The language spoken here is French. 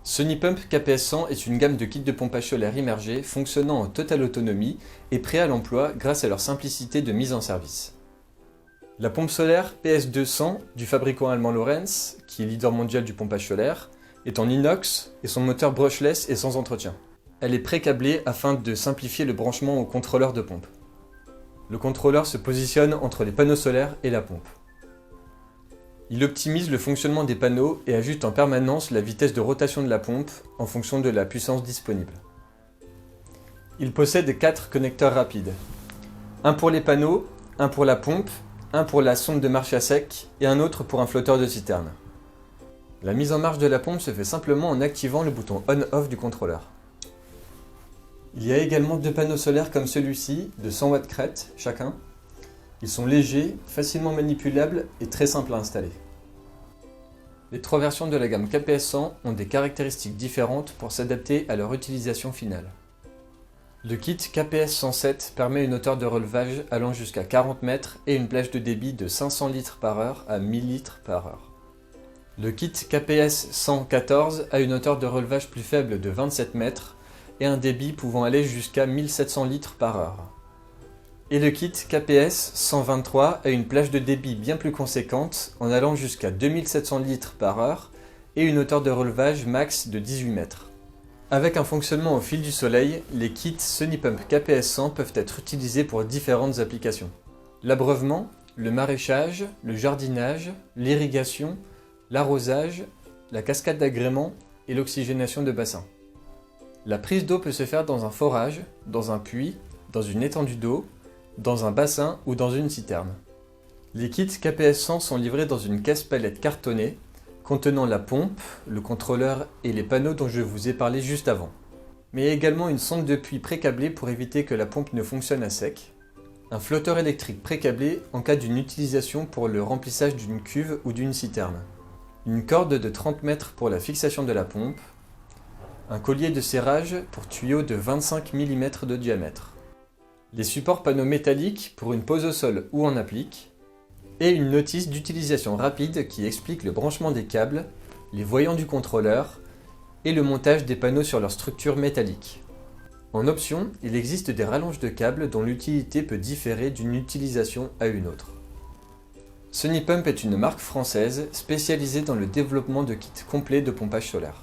Sonipump KPS100 est une gamme de kits de pompage solaire immergé fonctionnant en totale autonomie et prêt à l'emploi grâce à leur simplicité de mise en service. La pompe solaire PS200 du fabricant allemand Lorenz, qui est leader mondial du pompage solaire, est en inox et son moteur brushless est sans entretien. Elle est pré-câblée afin de simplifier le branchement au contrôleur de pompe. Le contrôleur se positionne entre les panneaux solaires et la pompe. Il optimise le fonctionnement des panneaux et ajuste en permanence la vitesse de rotation de la pompe en fonction de la puissance disponible. Il possède 4 connecteurs rapides. Un pour les panneaux, un pour la pompe, un pour la sonde de marche à sec et un autre pour un flotteur de citerne. La mise en marche de la pompe se fait simplement en activant le bouton on-off du contrôleur. Il y a également 2 panneaux solaires comme celui-ci, de 100 watts crête chacun. Ils sont légers, facilement manipulables et très simples à installer. Les 3 versions de la gamme KPS100 ont des caractéristiques différentes pour s'adapter à leur utilisation finale. Le kit KPS107 permet une hauteur de relevage allant jusqu'à 40 mètres et une plage de débit de 500 litres par heure à 1000 litres par heure. Le kit KPS114 a une hauteur de relevage plus faible de 27 mètres et un débit pouvant aller jusqu'à 1700 litres par heure. Et le kit KPS 123 a une plage de débit bien plus conséquente en allant jusqu'à 2700 litres par heure et une hauteur de relevage max de 18 mètres. Avec un fonctionnement au fil du soleil, les kits Sonipump KPS 100 peuvent être utilisés pour différentes applications. L'abreuvement, le maraîchage, le jardinage, l'irrigation, l'arrosage, la cascade d'agrément et l'oxygénation de bassins. La prise d'eau peut se faire dans un forage, dans un puits, dans une étendue d'eau, dans un bassin ou dans une citerne. Les kits KPS100 sont livrés dans une caisse palette cartonnée contenant la pompe, le contrôleur et les panneaux dont je vous ai parlé juste avant. Mais également une sonde de puits pré-câblée pour éviter que la pompe ne fonctionne à sec, un flotteur électrique pré-câblé en cas d'une utilisation pour le remplissage d'une cuve ou d'une citerne, une corde de 30 mètres pour la fixation de la pompe, un collier de serrage pour tuyaux de 25 mm de diamètre, les supports panneaux métalliques pour une pose au sol ou en applique, et une notice d'utilisation rapide qui explique le branchement des câbles, les voyants du contrôleur et le montage des panneaux sur leur structure métallique. En option, il existe des rallonges de câbles dont l'utilité peut différer d'une utilisation à une autre. Sonipump est une marque française spécialisée dans le développement de kits complets de pompage solaire.